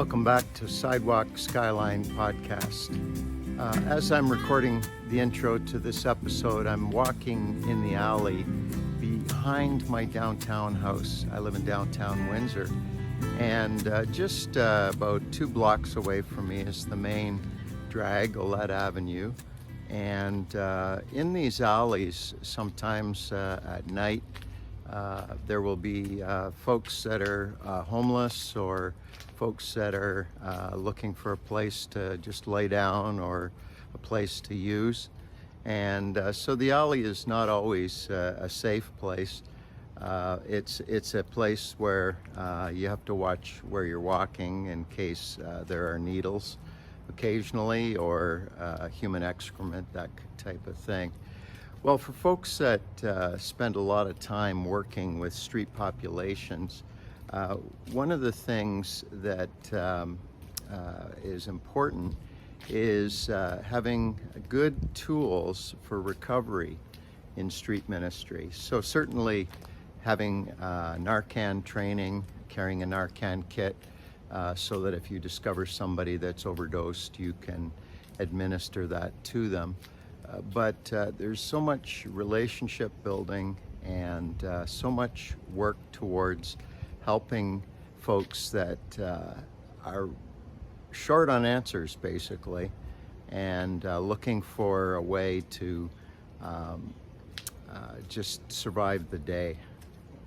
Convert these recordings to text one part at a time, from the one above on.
Welcome back to Sidewalk, Skyline podcast. As I'm recording the intro to this episode, I'm walking in the alley behind my downtown house. I live in downtown Windsor, and just about 2 blocks away from me is the main drag, Olette Avenue. And in these alleys, sometimes at night, there will be folks that are homeless or folks that are looking for a place to just lay down or a place to use. And so the alley is not always a safe place. It's a place where you have to watch where you're walking in case there are needles occasionally or human excrement, that type of thing. Well, for folks that spend a lot of time working with street populations, one of the things that is important is having good tools for recovery in street ministry. So certainly having Narcan training, carrying a Narcan kit, so that if you discover somebody that's overdosed, you can administer that to them. But there's so much relationship building and so much work towards helping folks that are short on answers, basically, and looking for a way to just survive the day.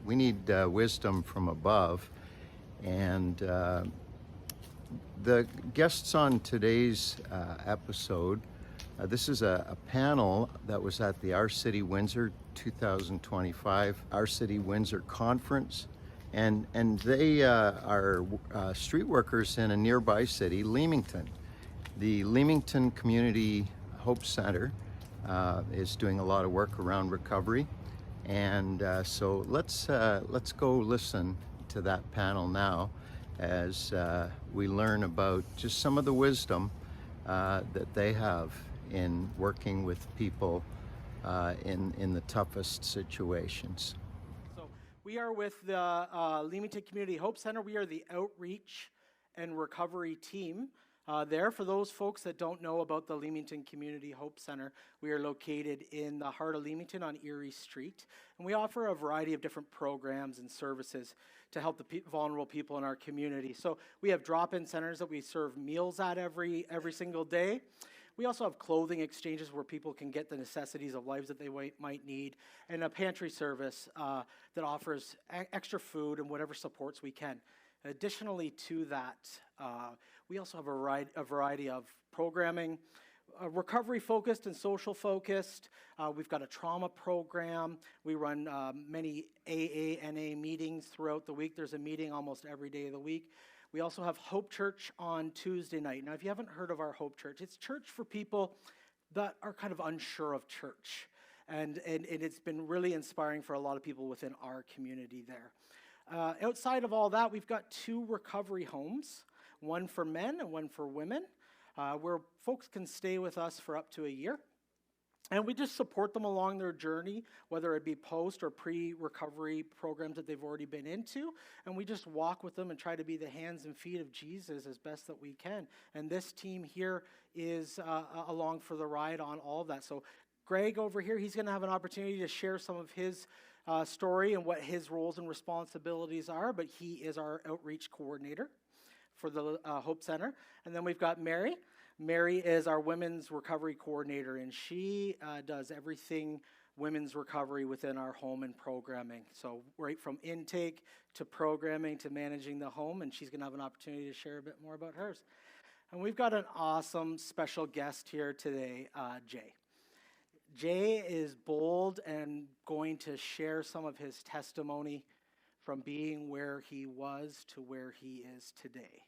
We need wisdom from above, and the guests on today's episode, this is a panel that was at the Our City Windsor 2025 Our City Windsor Conference, and they are street workers in a nearby city, Leamington. The Leamington Community Hope Center is doing a lot of work around recovery, and so let's go listen to that panel now as we learn about just some of the wisdom that they have in working with people in the toughest situations. So we are with the Leamington Community Hope Center. We are the outreach and recovery team there. For those folks that don't know about the Leamington Community Hope Center, we are located in the heart of Leamington on Erie Street, and we offer a variety of different programs and services to help the vulnerable people in our community. So we have drop-in centers that we serve meals at every single day. We also have clothing exchanges where people can get the necessities of lives that they might need, and a pantry service that offers extra food and whatever supports we can. Additionally to that, we also have a variety of programming, recovery focused and social focused. We've got a trauma program. We run many AA, NA meetings throughout the week. There's a meeting almost every day of the week. We also have Hope Church on Tuesday night. Now, if you haven't heard of our Hope Church, it's church for people that are kind of unsure of church. And it's been really inspiring for a lot of people within our community there. Outside of all that, we've got 2 recovery homes, one for men and one for women, where folks can stay with us for up to a year. And we just support them along their journey, whether it be post or pre-recovery programs that they've already been into. And we just walk with them and try to be the hands and feet of Jesus as best that we can. And this team here is along for the ride on all of that. So Greg over here, he's going to have an opportunity to share some of his story and what his roles and responsibilities are. But he is our outreach coordinator for the Hope Center. And then we've got Mary. Mary is our women's recovery coordinator, and she does everything women's recovery within our home and programming. So right from intake to programming to managing the home, and she's going to have an opportunity to share a bit more about hers. And we've got an awesome special guest here today, Jay. Jay is bold and going to share some of his testimony from being where he was to where he is today.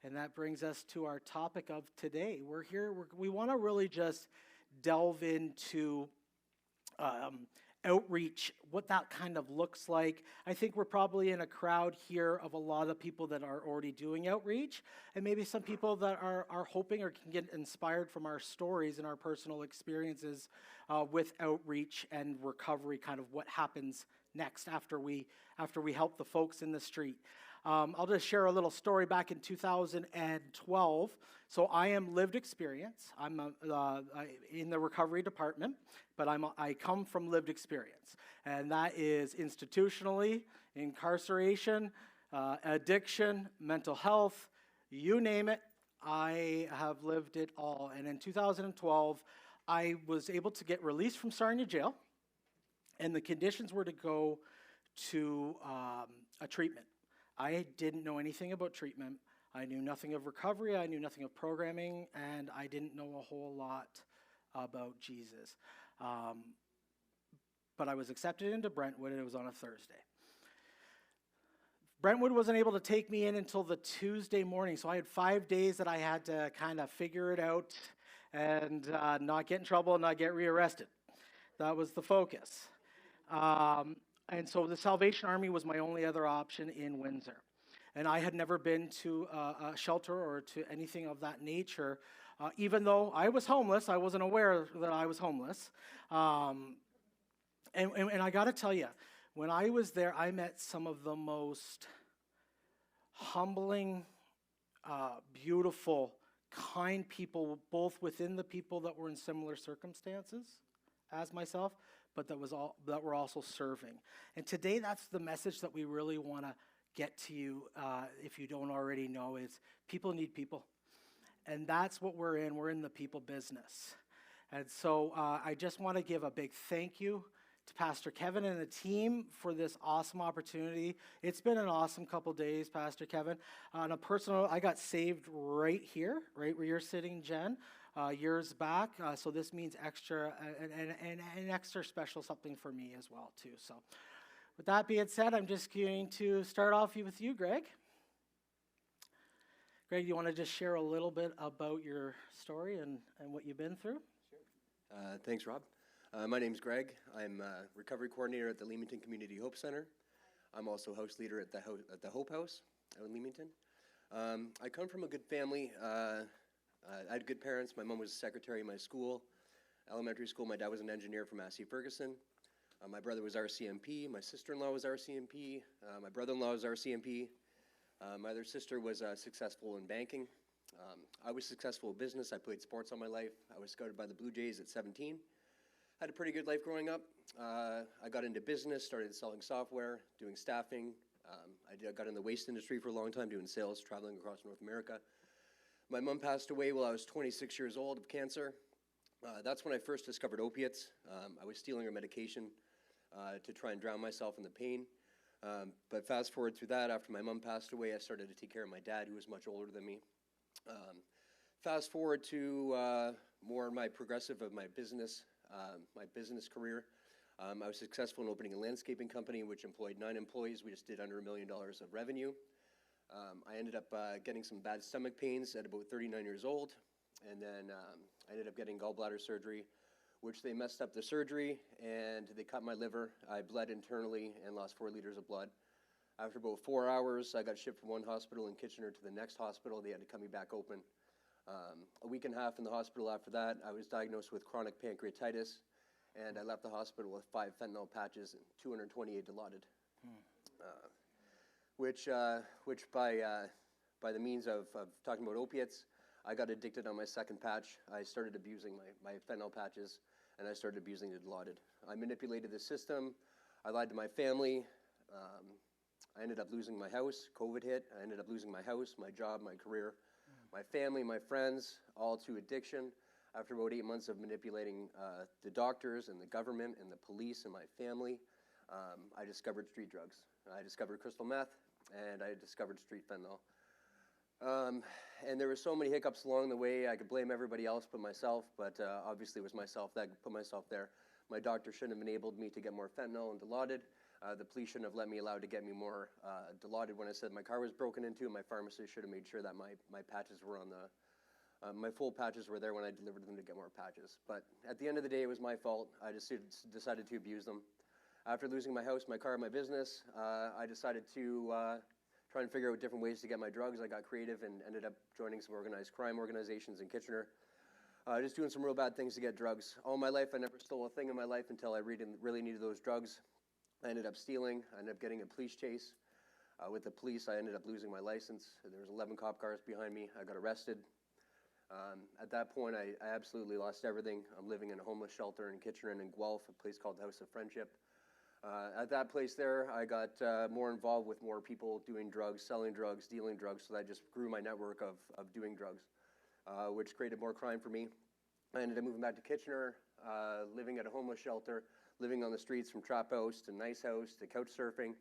And that brings us to our topic of today. We're here, we want to really just delve into outreach, what that kind of looks like. I think we're probably in a crowd here of a lot of people that are already doing outreach, and maybe some people that are hoping or can get inspired from our stories and our personal experiences with outreach and recovery, kind of what happens next after we help the folks in the street. I'll just share a little story back in 2012. So I am lived experience. I'm in the recovery department, but I come from lived experience. And that is institutionally, incarceration, addiction, mental health, you name it. I have lived it all. And in 2012, I was able to get released from Sarnia Jail, and the conditions were to go to a treatment. I didn't know anything about treatment. I knew nothing of recovery. I knew nothing of programming, and I didn't know a whole lot about Jesus. But I was accepted into Brentwood, and it was on a Thursday. Brentwood wasn't able to take me in until the Tuesday morning, so I had 5 days that I had to kind of figure it out and not get in trouble and not get rearrested. That was the focus. And so the Salvation Army was my only other option in Windsor. And I had never been to a shelter or to anything of that nature. Even though I was homeless, I wasn't aware that I was homeless. And I got to tell you, when I was there, I met some of the most humbling, beautiful, kind people, both within the people that were in similar circumstances as myself, but that were also serving. And today, that's the message that we really want to get to you, if you don't already know, is people need people. And that's what we're in. We're in the people business. And so I just want to give a big thank you to Pastor Kevin and the team for this awesome opportunity. It's been an awesome couple days, Pastor Kevin. On a personal, I got saved right here, right where you're sitting, Jen, years back. So this means extra, and an extra special something for me as well, too. So with that being said, I'm just going to start off with you, Greg. Greg, you want to just share a little bit about your story and what you've been through? Sure. Thanks, Rob. My name's Greg. I'm a recovery coordinator at the Leamington Community Hope Center. I'm also house leader at the Hope House out in Leamington. I come from a good family. I had good parents. My mom was a secretary in my school, elementary school. My dad was an engineer from Massey Ferguson. My brother was RCMP. My sister-in-law was RCMP. My brother-in-law was RCMP. My other sister was successful in banking. I was successful in business. I played sports all my life. I was scouted by the Blue Jays at 17. Had a pretty good life growing up. I got into business, started selling software, doing staffing. I got in the waste industry for a long time, doing sales, traveling across North America. My mom passed away while I was 26 years old of cancer. That's when I first discovered opiates. I was stealing her medication to try and drown myself in the pain. But fast forward through that, after my mom passed away, I started to take care of my dad, who was much older than me. Fast forward to more my progressive of my business career. I was successful in opening a landscaping company, which employed 9 employees. We just did under $1 million of revenue. I ended up getting some bad stomach pains at about 39 years old. And then I ended up getting gallbladder surgery, which they messed up the surgery, and they cut my liver. I bled internally and lost 4 liters of blood. After about 4 hours, I got shipped from one hospital in Kitchener to the next hospital. They had to cut me back open. A week and a half in the hospital after that, I was diagnosed with chronic pancreatitis, and I left the hospital with 5 fentanyl patches and 228 Dilaudid, which by the means of talking about opiates, I got addicted on my second patch. I started abusing my fentanyl patches, and I started abusing the Dilaudid. I manipulated the system. I lied to my family. I ended up losing my house. COVID hit. I ended up losing my house, my job, my career, my family, my friends, all to addiction. After about 8 months of manipulating the doctors and the government and the police and my family, I discovered street drugs. I discovered crystal meth, and I discovered street fentanyl. And there were so many hiccups along the way. I could blame everybody else but myself, but obviously it was myself that put myself there. My doctor shouldn't have enabled me to get more fentanyl and Dilaudid. The police shouldn't have allowed to get me more Dilaudid when I said my car was broken into. My pharmacist should have made sure that my patches were on the, my full patches were there when I delivered them to get more patches. But at the end of the day, it was my fault. I just decided to abuse them. After losing my house, my car, my business, I decided to try and figure out different ways to get my drugs. I got creative and ended up joining some organized crime organizations in Kitchener, just doing some real bad things to get drugs. All my life, I never stole a thing in my life until I really needed those drugs. I ended up stealing. I ended up getting a police chase. With the police, I ended up losing my license. There was 11 cop cars behind me. I got arrested. At that point, I absolutely lost everything. I'm living in a homeless shelter in Kitchener and in Guelph, a place called the House of Friendship. At that place there, I got more involved with more people doing drugs, selling drugs, dealing drugs, so that just grew my network of doing drugs, which created more crime for me. I ended up moving back to Kitchener, living at a homeless shelter, living on the streets from trap house to nice house to couch surfing.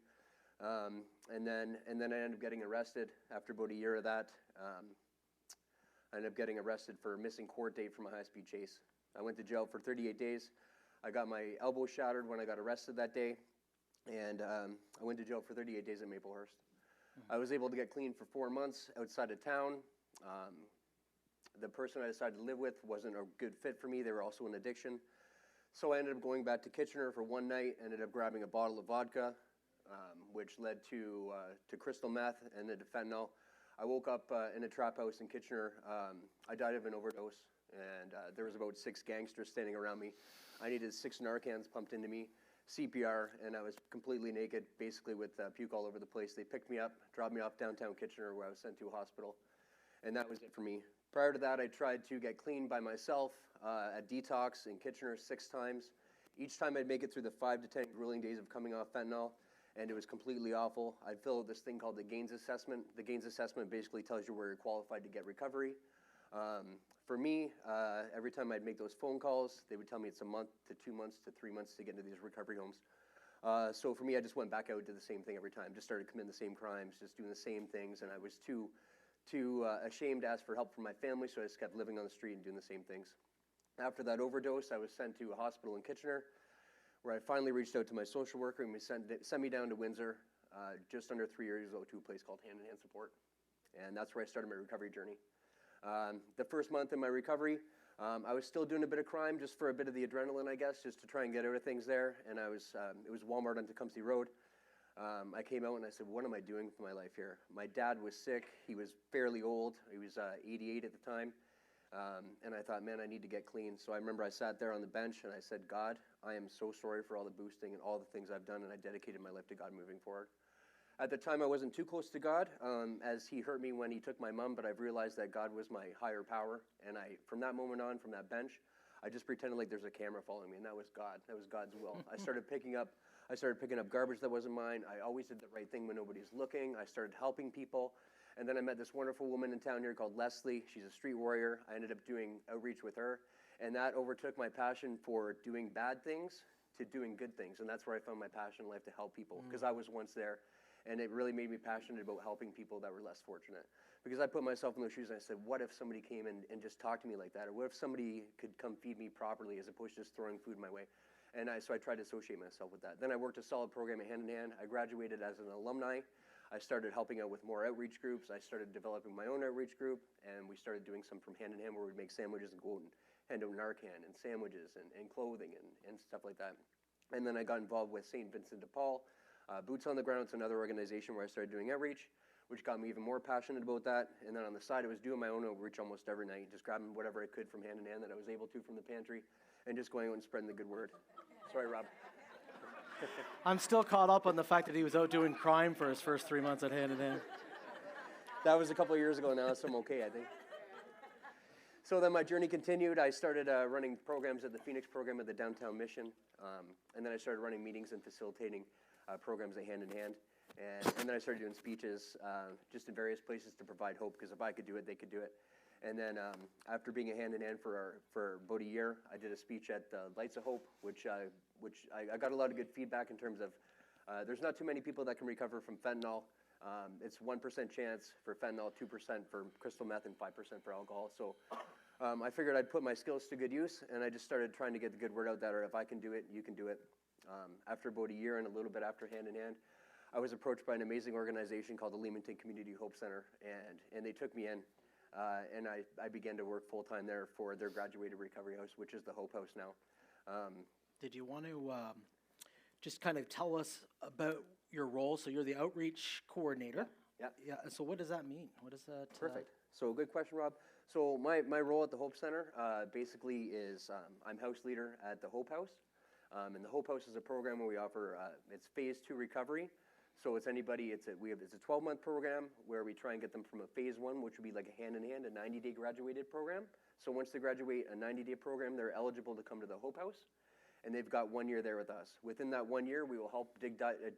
And then I ended up getting arrested after about a year of that. I ended up getting arrested for a missing court date from a high-speed chase. I went to jail for 38 days. I got my elbow shattered when I got arrested that day, and I went to jail for 38 days at Maplehurst. I was able to get clean for 4 months outside of town. The person I decided to live with wasn't a good fit for me. They were also in addiction. So I ended up going back to Kitchener for one night, ended up grabbing a bottle of vodka, which led to crystal meth and then to fentanyl. I woke up in a trap house in Kitchener. I died of an overdose, and there was about 6 gangsters standing around me. I needed 6 Narcans pumped into me, CPR, and I was completely naked, basically with puke all over the place. They picked me up, dropped me off downtown Kitchener, where I was sent to a hospital, and that was it for me. Prior to that, I tried to get clean by myself at detox in Kitchener 6 times. Each time I'd make it through the 5 to 10 grueling days of coming off fentanyl, and it was completely awful. I'd fill out this thing called the Gaines Assessment. The Gaines Assessment basically tells you where you're qualified to get recovery. For me, every time I'd make those phone calls, they would tell me it's a month to 2 months to 3 months to get into these recovery homes. So for me, I just went back out, did the same thing every time, just started committing the same crimes, just doing the same things, and I was too ashamed to ask for help from my family, so I just kept living on the street and doing the same things. After that overdose, I was sent to a hospital in Kitchener, where I finally reached out to my social worker, and we sent me down to Windsor just under 3 years ago to a place called Hand in Hand Support, and that's where I started my recovery journey. The first month in my recovery, I was still doing a bit of crime just for a bit of the adrenaline, I guess, just to try and get out of things there, and it was Walmart on Tecumseh Road. I came out and I said, what am I doing with my life here? My dad was sick. He was fairly old. He was 88 at the time. And I thought, man, I need to get clean. So I remember I sat there on the bench and I said, God, I am so sorry for all the boosting and all the things I've done, and I dedicated my life to God moving forward. At the time, I wasn't too close to God, as he hurt me when he took my mom, but I've realized that God was my higher power. And from that moment on, from that bench, I just pretended like there's a camera following me, and that was God. That was God's will. I started picking up garbage that wasn't mine. I always did the right thing when nobody's looking. I started helping people. And then I met this wonderful woman in town here called Leslie. She's a street warrior. I ended up doing outreach with her. And that overtook my passion for doing bad things to doing good things. And that's where I found my passion in life, to help people, because I was once there. And it really made me passionate about helping people that were less fortunate. Because I put myself in those shoes and I said, what if somebody came and just talked to me like that? Or what if somebody could come feed me properly as opposed to just throwing food my way? And so I tried to associate myself with that. Then I worked a solid program at Hand in Hand. I graduated as an alumni. I started helping out with more outreach groups. I started developing my own outreach group, and we started doing some from Hand in Hand, where we'd make sandwiches and go and hand out Narcan and sandwiches and clothing and stuff like that. And then I got involved with St. Vincent de Paul. Boots on the Ground, it's another organization where I started doing outreach, which got me even more passionate about that. And then on the side, I was doing my own outreach almost every night, just grabbing whatever I could from Hand in Hand that I was able to from the pantry, and just going out and spreading the good word. Sorry, Rob. I'm still caught up on the fact that he was out doing crime for his first 3 months at Hand in Hand. That was a couple of years ago now, so I'm okay, I think. So then my journey continued. I started running programs at the Phoenix program at the Downtown Mission, and then I started running meetings and facilitating programs at Hand in Hand. And then I started doing speeches just in various places to provide hope, because if I could do it, they could do it. And then after being a Hand in Hand for about a year, I did a speech at Lights of Hope, which I got a lot of good feedback in terms of there's not too many people that can recover from fentanyl. It's 1% chance for fentanyl, 2% for crystal meth, and 5% for alcohol. So I figured I'd put my skills to good use, and I just started trying to get the good word out that, or if I can do it, you can do it. After about a year and a little bit after Hand in Hand, I was approached by an amazing organization called the Leamington Community Hope Center, and they took me in. And I began to work full-time there for their graduated recovery house, which is the Hope House now. Did you want to just kind of tell us about your role? So you're the outreach coordinator. Yeah. Yeah. So what does that mean? What does that? Perfect. So good question, Rob. So my role at the Hope Center basically is I'm house leader at the Hope House. And the Hope House is a program where we offer, it's phase 2 recovery. So it's anybody, it's a 12-month program where we try and get them from a phase 1, which would be like a hand-in-hand, a 90-day graduated program. So once they graduate a 90-day program, they're eligible to come to the Hope House, and they've got 1 year there with us. Within that 1 year, we will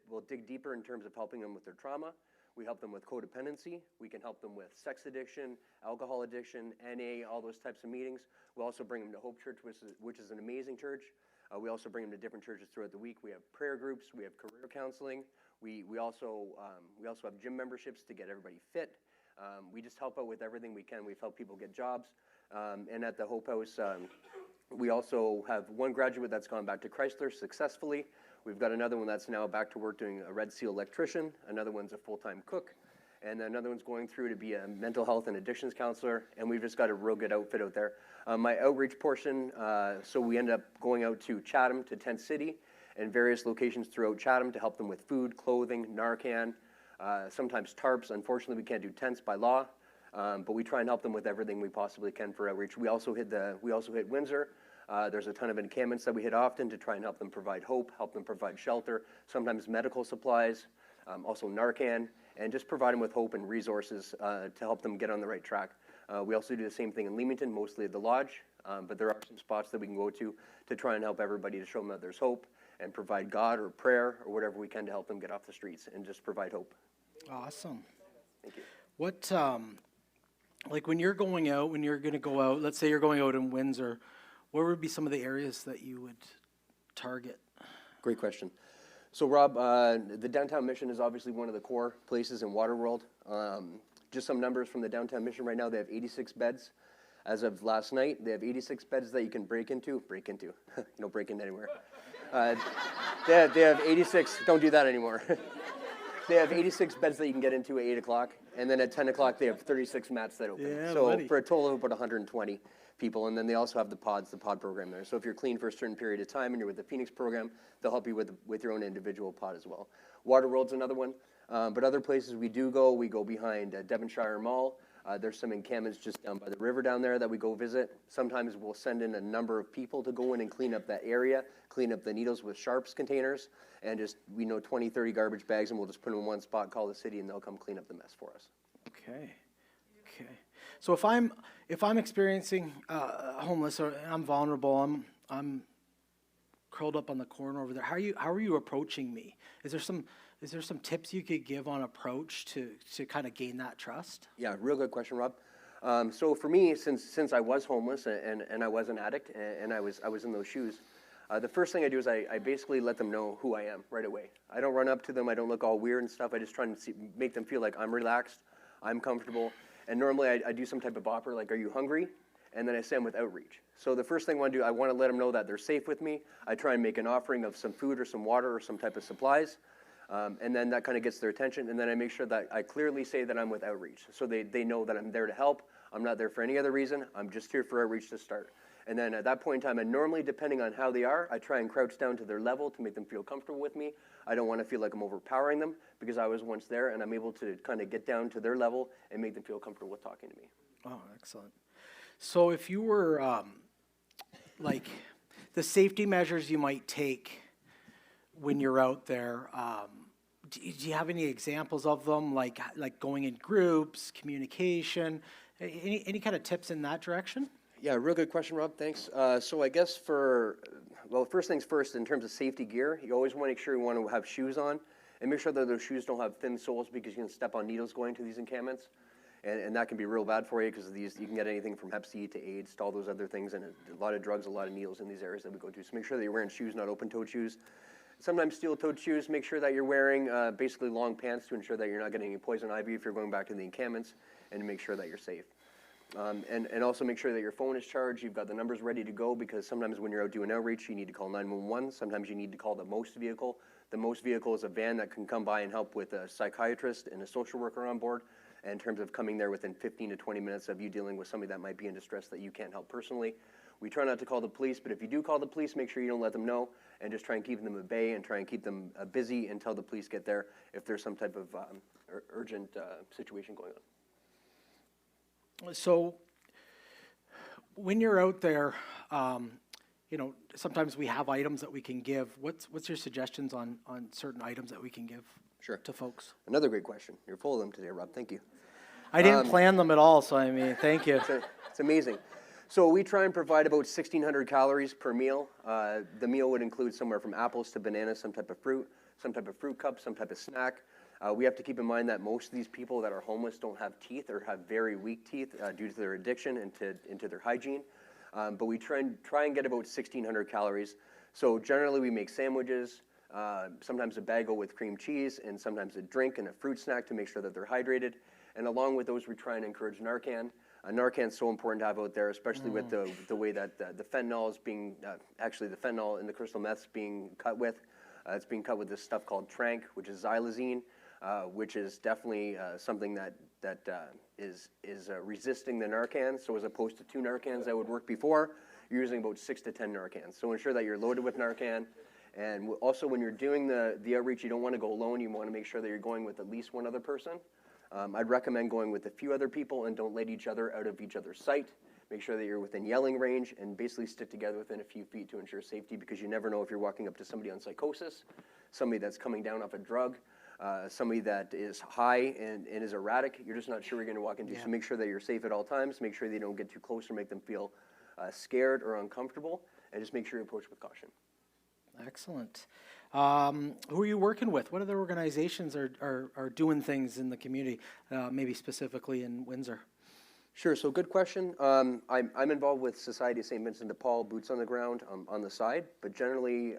we'll dig deeper in terms of helping them with their trauma. We help them with codependency. We can help them with sex addiction, alcohol addiction, NA, all those types of meetings. We also bring them to Hope Church, which is an amazing church. We also bring them to different churches throughout the week. We have prayer groups. We have career counseling. We also have gym memberships to get everybody fit. We just help out with everything we can. We've helped people get jobs. And at the Hope House, we also have one graduate that's gone back to Chrysler successfully. We've got another one that's now back to work doing a Red Seal electrician. Another one's a full-time cook. And another one's going through to be a mental health and addictions counselor. And we've just got a real good outfit out there. My outreach portion, so we end up going out to Chatham, to Tent City, and various locations throughout Chatham to help them with food, clothing, Narcan, sometimes tarps. Unfortunately, we can't do tents by law, but we try and help them with everything we possibly can for outreach. We also hit Windsor. There's a ton of encampments that we hit often to try and help them provide hope, help them provide shelter, sometimes medical supplies, also Narcan, and just provide them with hope and resources to help them get on the right track. We also do the same thing in Leamington, mostly at the lodge, but there are some spots that we can go to try and help everybody, to show them that there's hope and provide God or prayer or whatever we can to help them get off the streets and just provide hope. Awesome. Thank you. What, like when you're going to go out, let's say you're going out in Windsor, where would be some of the areas that you would target? Great question. So Rob, the downtown mission is obviously one of the core places in Waterworld. Just some numbers from the downtown mission right now. They have 86 beds. As of last night, they have 86 beds that you can break into. You don't break into anywhere. They have 86, don't do that anymore. They have 86 beds that you can get into at 8 o'clock, and then at 10 o'clock they have 36 mats that open. Yeah, so buddy. For a total of about 120 people, and then they also have the pod program there. So if you're clean for a certain period of time and you're with the Phoenix program, they'll help you with your own individual pod as well. Waterworld's another one, but other places we go behind Devonshire Mall. There's some encampments just down by the river down there that we go visit. Sometimes we'll send in a number of people to go in and clean up that area, clean up the needles with sharps containers, and just, 20, 30 garbage bags, and we'll just put them in one spot, call the city, and they'll come clean up the mess for us. Okay. So if I'm experiencing homeless, or I'm vulnerable, I'm curled up on the corner over there, how are you approaching me? Is there some tips you could give on approach to kind of gain that trust? Yeah, real good question, Rob. So for me, since I was homeless and I was an addict and I was in those shoes, the first thing I do is I basically let them know who I am right away. I don't run up to them. I don't look all weird and stuff. I just try and make them feel like I'm relaxed, I'm comfortable. And normally I do some type of offer like, are you hungry? And then I say I'm with outreach. So the first thing I want to do, I want to let them know that they're safe with me. I try and make an offering of some food or some water or some type of supplies. And then that kind of gets their attention. And then I make sure that I clearly say that I'm with outreach. So they know that I'm there to help. I'm not there for any other reason. I'm just here for outreach to start. And then at that point in time, and normally depending on how they are, I try and crouch down to their level to make them feel comfortable with me. I don't want to feel like I'm overpowering them because I was once there, and I'm able to kind of get down to their level and make them feel comfortable with talking to me. Oh, excellent. So if you were, like, the safety measures you might take when you're out there, do you have any examples of them, like going in groups, communication, any kind of tips in that direction? Yeah, real good question, Rob. Thanks. So I guess first things first, in terms of safety gear, you always want to make sure you want to have shoes on and make sure that those shoes don't have thin soles because you can step on needles going to these encampments. And that can be real bad for you because you can get anything from Hep C to AIDS to all those other things, and a lot of drugs, a lot of needles in these areas that we go to. So make sure that you're wearing shoes, not open-toed shoes. Sometimes steel-toed shoes. Make sure that you're wearing basically long pants to ensure that you're not getting any poison ivy if you're going back to the encampments, and to make sure that you're safe. And also make sure that your phone is charged. You've got the numbers ready to go because sometimes when you're out doing outreach, you need to call 911. Sometimes you need to call the MOST vehicle. The MOST vehicle is a van that can come by and help with a psychiatrist and a social worker on board in terms of coming there within 15 to 20 minutes of you dealing with somebody that might be in distress that you can't help personally. We try not to call the police, but if you do call the police, make sure you don't let them know and just try and keep them at bay and try and keep them busy until the police get there if there's some type of urgent situation going on. So when you're out there, sometimes we have items that we can give. What's your suggestions on certain items that we can give? Sure. to folks? Another great question. You're full of them today, Rob. Thank you. I didn't plan them at all, so I mean, thank you. It's amazing. So we try and provide about 1,600 calories per meal. The meal would include somewhere from apples to bananas, some type of fruit cup, some type of snack. We have to keep in mind that most of these people that are homeless don't have teeth or have very weak teeth due to their addiction and into their hygiene. But we try and get about 1,600 calories. So generally we make sandwiches, sometimes a bagel with cream cheese, and sometimes a drink and a fruit snack to make sure that they're hydrated. And along with those, we try and encourage Narcan. Narcan is so important to have out there, especially with the way that the fentanyl is being, actually the fentanyl in the crystal meth's being cut with. It's being cut with this stuff called tranq, which is xylazine, which is definitely something that is resisting the Narcan. So as opposed to 2 Narcans that would work before, you're using about 6 to 10 Narcans. So ensure that you're loaded with Narcan. And also when you're doing the outreach, you don't want to go alone. You want to make sure that you're going with at least one other person. I'd recommend going with a few other people and don't let each other out of each other's sight. Make sure that you're within yelling range and basically stick together within a few feet to ensure safety, because you never know if you're walking up to somebody on psychosis, somebody that's coming down off a drug, somebody that is high and is erratic. You're just not sure you're going to walk into. So make sure that you're safe at all times. Make sure that you don't get too close or make them feel scared or uncomfortable, and just make sure you approach with caution. Excellent. Who are you working with? What other organizations are doing things in the community, maybe specifically in Windsor? Sure, so good question. I'm involved with Society of St. Vincent de Paul, boots on the ground on the side, but generally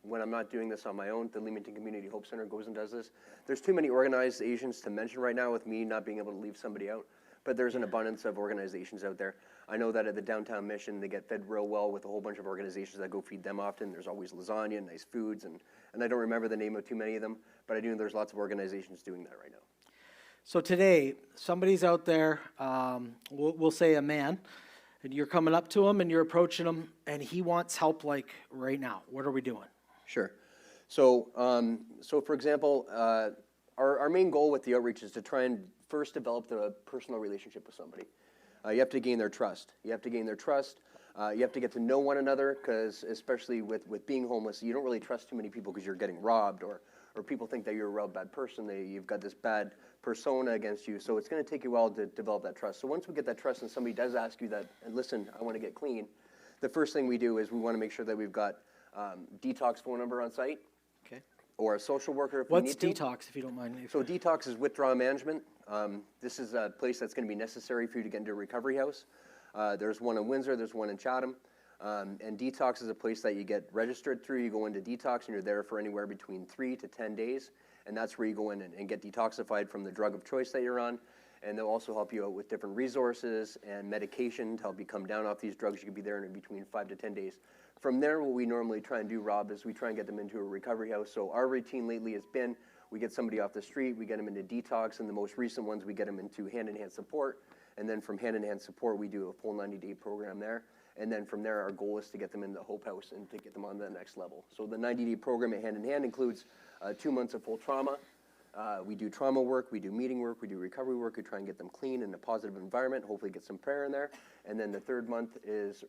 when I'm not doing this on my own, the Leamington Community Hope Center goes and does this. There's too many organizations to mention right now with me not being able to leave somebody out, but there's an abundance of organizations out there. I know that at the Downtown Mission, they get fed real well with a whole bunch of organizations that go feed them often. There's always lasagna and nice foods, and I don't remember the name of too many of them, but I do know there's lots of organizations doing that right now. So today, somebody's out there, we'll say a man, and you're coming up to him and you're approaching him, and he wants help like right now. What are we doing? Sure. So, for example, our main goal with the outreach is to try and first develop the personal relationship with somebody. You have to gain their trust. You have to get to know one another, because especially with being homeless, you don't really trust too many people because you're getting robbed, or people think that you're a real bad person. You've got this bad persona against you. So it's going to take you a while to develop that trust. So once we get that trust and somebody does ask you that, and listen, I want to get clean, the first thing we do is we want to make sure that we've got detox phone number on site. Okay. Or a social worker if What's we need to. detox, if you don't mind? So detox is withdrawal management. This is a place that's going to be necessary for you to get into a recovery house. There's one in Windsor, there's one in Chatham. And detox is a place that you get registered through. You go into detox and you're there for anywhere between 3 to 10 days. And that's where you go in and get detoxified from the drug of choice that you're on. And they'll also help you out with different resources and medication to help you come down off these drugs. You can be there in between 5 to 10 days. From there, what we normally try and do, Rob, is we try and get them into a recovery house. So our routine lately has been, we get somebody off the street, we get them into detox, and the most recent ones, we get them into hand-in-hand support. And then from hand-in-hand support, we do a full 90-day program there. And then from there, our goal is to get them in the Hope House and to get them on to the next level. So the 90-day program at hand-in-hand includes 2 months of full trauma. We do trauma work, we do meeting work, we do recovery work. We try and get them clean in a positive environment, hopefully get some prayer in there. And then the 3rd month is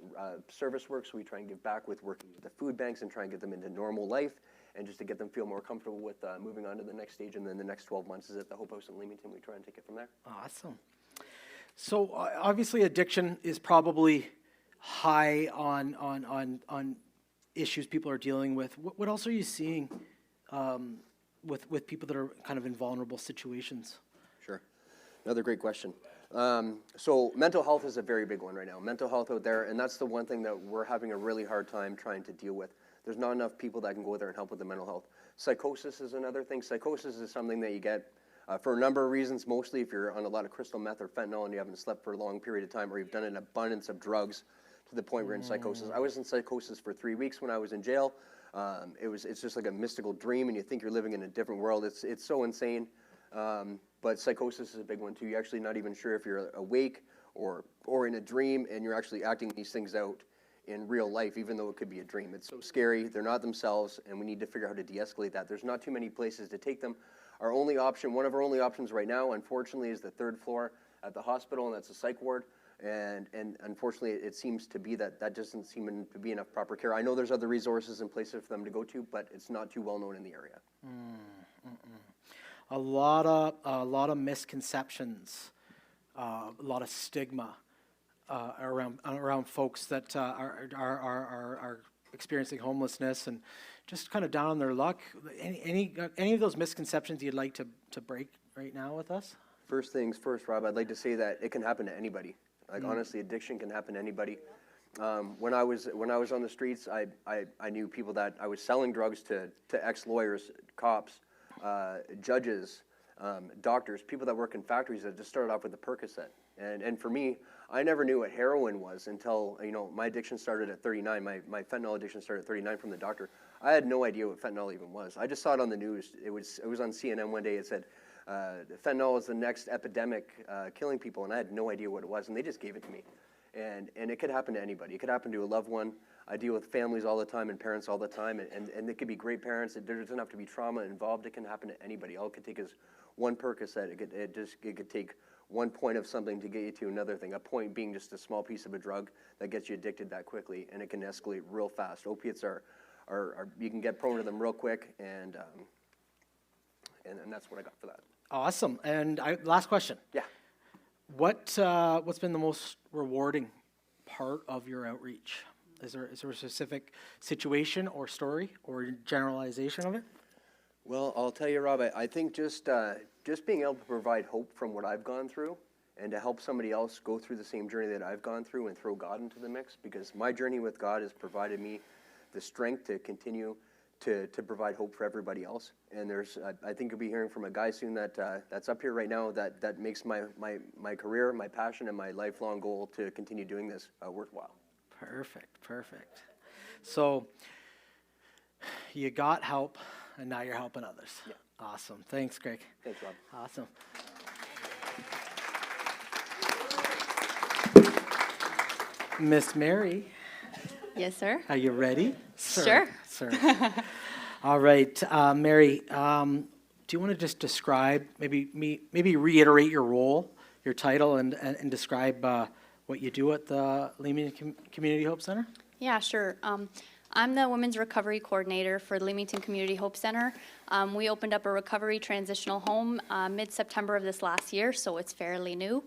service work, so we try and give back with working with the food banks and try and get them into normal life, and just to get them feel more comfortable with moving on to the next stage. And then the next 12 months is at the Hope House in Leamington. We try and take it from there. Awesome. So obviously addiction is probably high on issues people are dealing with. What else are you seeing with people that are kind of in vulnerable situations? Sure. Another great question. So mental health is a very big one right now. Mental health out there, and that's the one thing that we're having a really hard time trying to deal with. There's not enough people that can go there and help with the mental health. Psychosis is another thing. Psychosis is something that you get for a number of reasons, mostly if you're on a lot of crystal meth or fentanyl and you haven't slept for a long period of time, or you've done an abundance of drugs to the point where you're in psychosis. I was in psychosis for 3 weeks when I was in jail. It's just like a mystical dream, and you think you're living in a different world. It's so insane. But psychosis is a big one too. You're actually not even sure if you're awake or in a dream, and you're actually acting these things out in real life, even though it could be a dream. It's so scary. They're not themselves, and we need to figure out how to de-escalate that. There's not too many places to take them. Our only option, one of our only options right now, unfortunately, is the 3rd floor at the hospital, and that's a psych ward. And unfortunately, it seems to be that doesn't seem to be enough proper care. I know there's other resources and places for them to go to, but it's not too well known in the area. a lot of misconceptions, a lot of stigma around folks that are experiencing homelessness and just kind of down on their luck. Any of those misconceptions you'd like to break right now with us? First things first, Rob, I'd like to say that it can happen to anybody. Like, honestly, addiction can happen to anybody. When I was on the streets, I knew people that I was selling drugs to ex-lawyers, cops, judges, doctors, people that work in factories that just started off with a Percocet. And for me, I never knew what heroin was until, my addiction started at 39. My fentanyl addiction started at 39 from the doctor. I had no idea what fentanyl even was. I just saw it on the news. It was on CNN one day. It said, fentanyl is the next epidemic killing people, and I had no idea what it was, and they just gave it to me. And it could happen to anybody. It could happen to a loved one. I deal with families all the time and parents all the time, and they could be great parents. There doesn't have to be trauma involved. It can happen to anybody. All it could take is one Percocet. It could take 1 point of something to get you to another thing. A point being just a small piece of a drug that gets you addicted that quickly, and it can escalate real fast. Opiates are you can get prone to them real quick, and that's what I got for that. Awesome. And last question. Yeah. What's been the most rewarding part of your outreach? Is there a specific situation or story or generalization of it? Well, I'll tell you, Rob, I think just being able to provide hope from what I've gone through and to help somebody else go through the same journey that I've gone through and throw God into the mix, because my journey with God has provided me the strength to continue to provide hope for everybody else. And I think you'll be hearing from a guy soon that's up here right now that makes my career, my passion, and my lifelong goal to continue doing this worthwhile. Perfect. So you got help, and now you're helping others. Yeah. Awesome. Thanks, Greg. Thanks, Rob. Awesome. Miss Mary. Yes, sir. Are you ready? Sure. Sir. All right, Mary, do you want to just describe, maybe reiterate your role, your title, and describe what you do at the Leamington Community Hope Center? Yeah, sure. I'm the Women's Recovery Coordinator for the Leamington Community Hope Center. We opened up a recovery transitional home mid-September of this last year, so it's fairly new.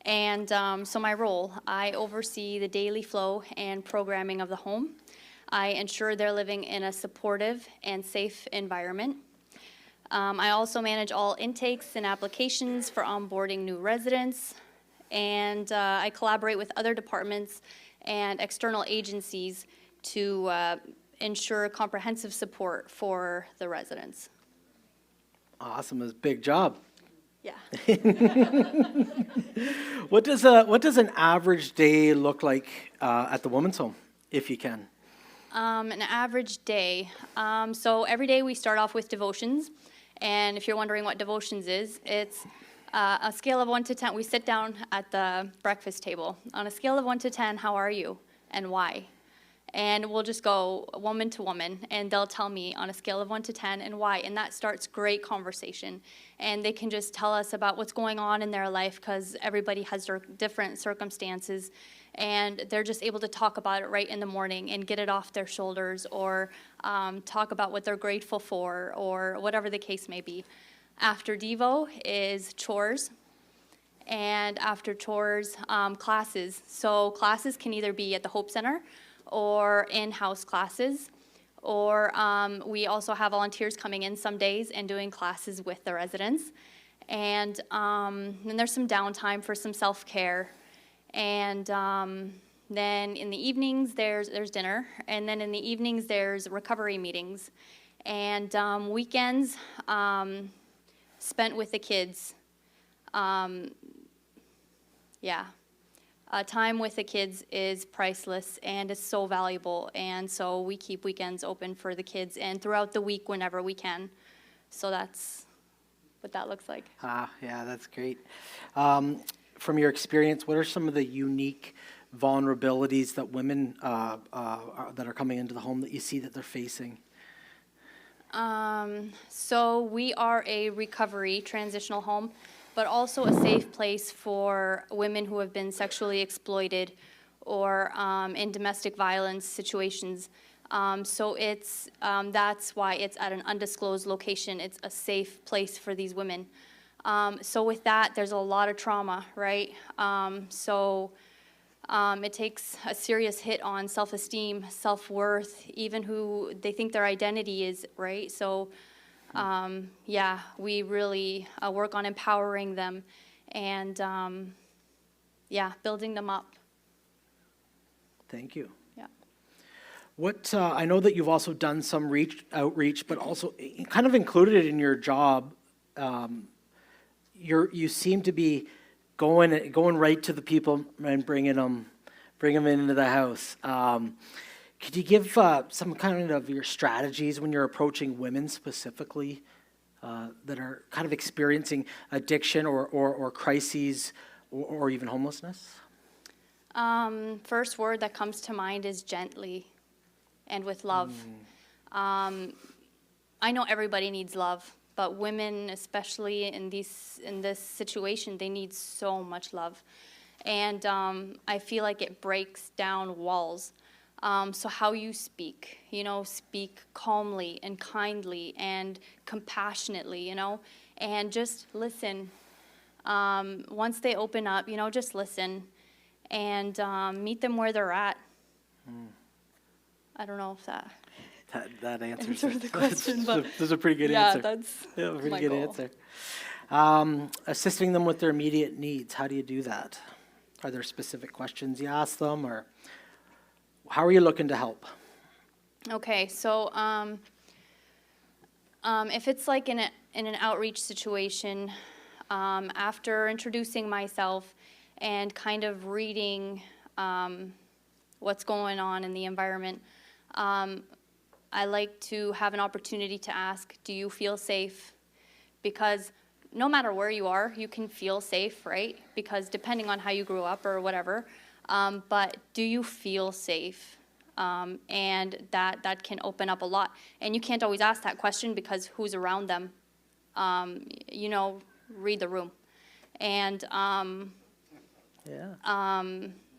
And so my role, I oversee the daily flow and programming of the home. I ensure they're living in a supportive and safe environment. I also manage all intakes and applications for onboarding new residents. And I collaborate with other departments and external agencies to ensure comprehensive support for the residents. Awesome, it's a big job. Yeah. What does an average day look like at the women's home, if you can? An average day. So every day we start off with devotions. And if you're wondering what devotions is, it's a scale of 1 to 10. We sit down at the breakfast table. On a scale of 1 to 10, how are you and why? And we'll just go woman to woman, and they'll tell me on a scale of 1 to 10 and why. And that starts great conversation. And they can just tell us about what's going on in their life, because everybody has their different circumstances. And they're just able to talk about it right in the morning and get it off their shoulders, or talk about what they're grateful for, or whatever the case may be. After Devo is chores, and after chores, classes. So classes can either be at the Hope Center or in-house classes, or we also have volunteers coming in some days and doing classes with the residents. And then there's some downtime for some self-care. And then in the evenings, there's dinner. And then in the evenings, there's recovery meetings. And weekends spent with the kids. Time with the kids is priceless and is so valuable. And so we keep weekends open for the kids and throughout the week whenever we can. So that's what that looks like. Yeah, that's great. From your experience, what are some of the unique vulnerabilities that women that are coming into the home that you see that they're facing? So we are a recovery transitional home, but also a safe place for women who have been sexually exploited or in domestic violence situations. So it's, that's why it's at an undisclosed location. It's a safe place for these women. So with that, there's a lot of trauma, right? It takes a serious hit on self-esteem, self-worth, even who they think their identity is, right? So, yeah, we really work on empowering them and, yeah, building them up. Thank you. Yeah. What, I know that you've also done some outreach, but also kind of included in your job, you seem to be going right to the people and bring them into the house. Could you give some kind of your strategies when you're approaching women specifically that are kind of experiencing addiction or crises or even homelessness? First word that comes to mind is gently and with love. I know everybody needs love, but women, especially in this situation, they need so much love. And I feel like it breaks down walls. So how you speak, speak calmly and kindly and compassionately, and just listen. Once they open up, just listen and meet them where they're at. I don't know if that answers the question, but that's a pretty good yeah, answer. that's A pretty my good goal. answer. Assisting them with their immediate needs, how do you do that? Are there specific questions you ask them, or how are you looking to help? Okay, so if it's like in an outreach situation, after introducing myself and kind of reading what's going on in the environment, I like to have an opportunity to ask, do you feel safe? Because no matter where you are, you can feel safe, right? Because depending on how you grew up or whatever, but do you feel safe? And that can open up a lot. And you can't always ask that question because who's around them? Read the room. And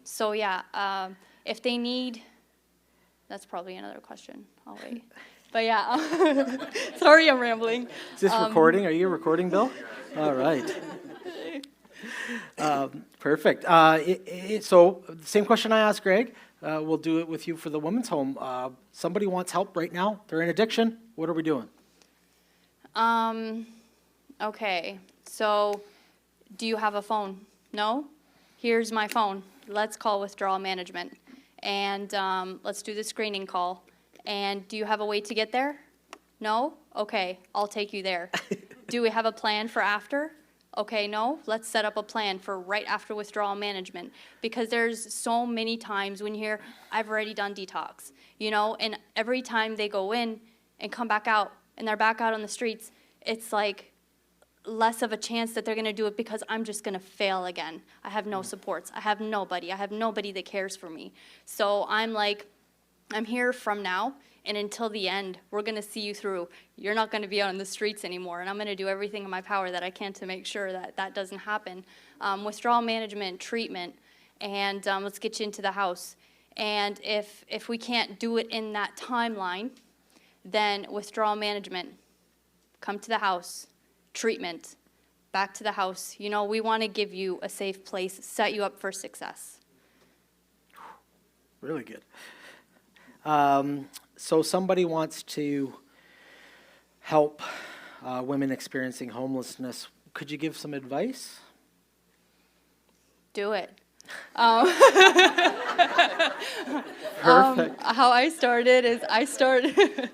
so yeah, if they need, that's probably another question. I'll wait. But yeah, sorry I'm rambling. Is this recording? Are you recording, Bill? All right. Perfect. So the same question I asked Greg, we'll do it with you for the women's home. Somebody wants help right now. They're in addiction. What are we doing? Okay, so do you have a phone? No? Here's my phone. Let's call withdrawal management. And let's do the screening call. And do you have a way to get there? No? Okay, I'll take you there. Do we have a plan for after? Okay, no? Let's set up a plan for right after withdrawal management. Because there's so many times when you hear, I've already done detox, and every time they go in and come back out and they're back out on the streets, it's like less of a chance that they're going to do it because I'm just going to fail again. I have no supports. I have nobody that cares for me. So I'm like, I'm here from now and until the end. We're going to see you through. You're not going to be out on the streets anymore, and I'm going to do everything in my power that I can to make sure that that doesn't happen. Withdrawal management, treatment, and let's get you into the house. And if we can't do it in that timeline, then withdrawal management, come to the house, treatment, back to the house. We want to give you a safe place, set you up for success. Really good. So somebody wants to help women experiencing homelessness. Could you give some advice? Do it. Perfect. How I started is I started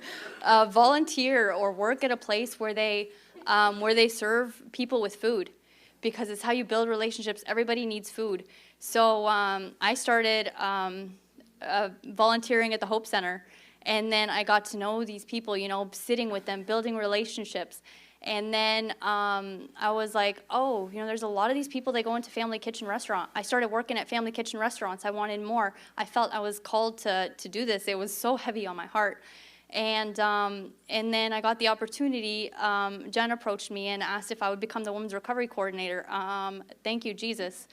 volunteer or work at a place where they serve people with food, because it's how you build relationships. Everybody needs food. So I started volunteering at the Hope Center, and then I got to know these people, sitting with them, building relationships. And then I was like, oh, there's a lot of these people, they go into Family Kitchen Restaurant. I started working at Family Kitchen Restaurants. I wanted more. I felt I was called to do this. It was so heavy on my heart. And then I got the opportunity. Jen approached me and asked if I would become the Women's Recovery Coordinator. Thank you, Jesus.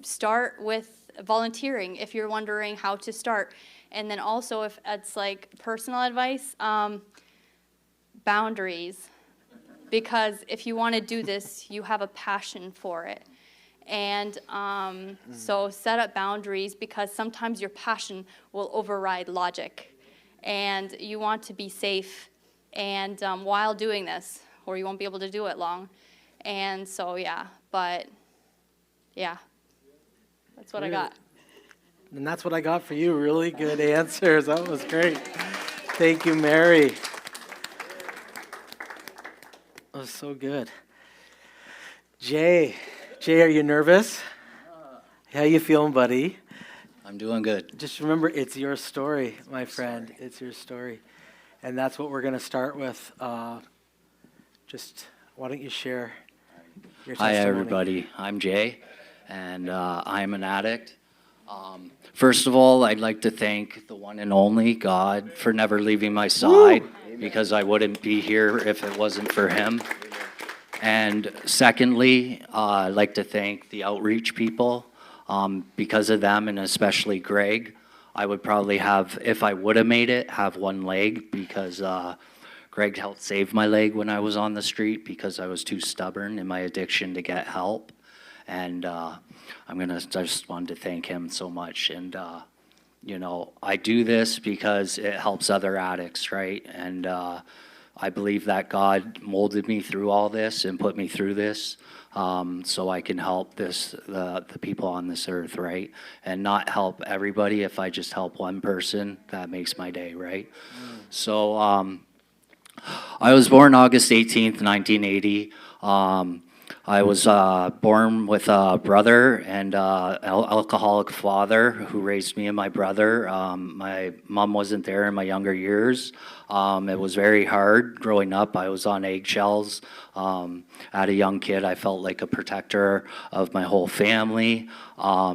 Start with volunteering if you're wondering how to start. And then also if it's like personal advice, boundaries. Because if you want to do this, you have a passion for it. And so set up boundaries, because sometimes your passion will override logic. And you want to be safe and while doing this, or you won't be able to do it long. And so, yeah, but yeah, that's what I got. And that's what I got for you. Really good answers. That was great. Thank you, Mary. That was so good. Jay, are you nervous? How you feeling, buddy? I'm doing good. Just remember, it's your story, my friend. It's your story. And that's what we're going to start with. Just why don't you share your testimony? Hi, everybody. I'm Jay, and I'm an addict. First of all, I'd like to thank the one and only God for never leaving my side, because I wouldn't be here if it wasn't for him. And secondly, I'd like to thank the outreach people. Because of them, and especially Greg, I would probably have, if I would have made it, have one leg, because Greg helped save my leg when I was on the street because I was too stubborn in my addiction to get help. And I just wanted to thank him so much. And, I do this because it helps other addicts, right? And I believe that God molded me through all this and put me through this so I can help the people on this earth, right? And not help everybody. If I just help one person, that makes my day, right? So I was born August 18th, 1980. I was born with a brother and alcoholic father who raised me and my brother. My mom wasn't there in my younger years. It was very hard growing up. I was on eggshells. As a young kid, I felt like a protector of my whole family.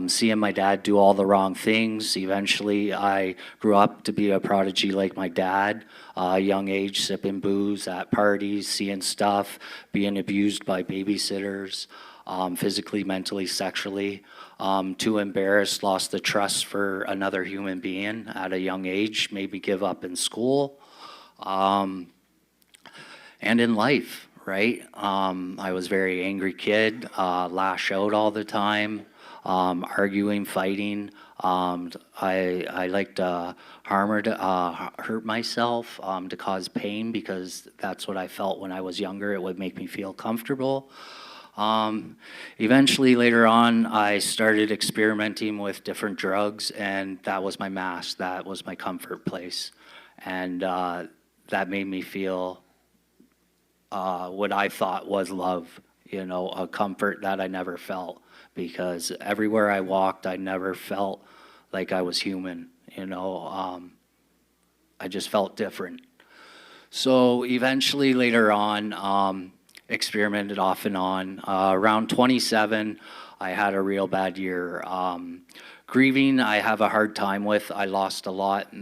Seeing my dad do all the wrong things. Eventually, I grew up to be a prodigy like my dad. Young age, sipping booze at parties, seeing stuff, being abused by babysitters, physically, mentally, sexually. Too embarrassed, lost the trust for another human being at a young age, maybe give up in school. And in life, right? I was a very angry kid, lash out all the time, arguing, fighting. I like to harm or to hurt myself to cause pain, because that's what I felt when I was younger. It would make me feel comfortable. Eventually, later on, I started experimenting with different drugs, and that was my mask. That was my comfort place. And that made me feel what I thought was love, a comfort that I never felt, because everywhere I walked, I never felt like I was human, I just felt different. So eventually, later on, experimented off and on. Around 27, I had a real bad year. Grieving, I have a hard time with. I lost a lot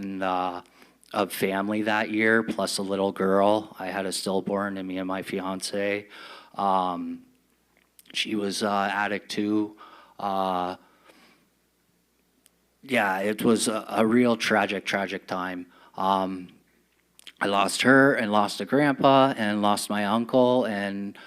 of family that year, plus a little girl. I had a stillborn, and me and my fiance. She was addict too. Yeah, it was a real tragic time. I lost her and lost a grandpa and lost my uncle, and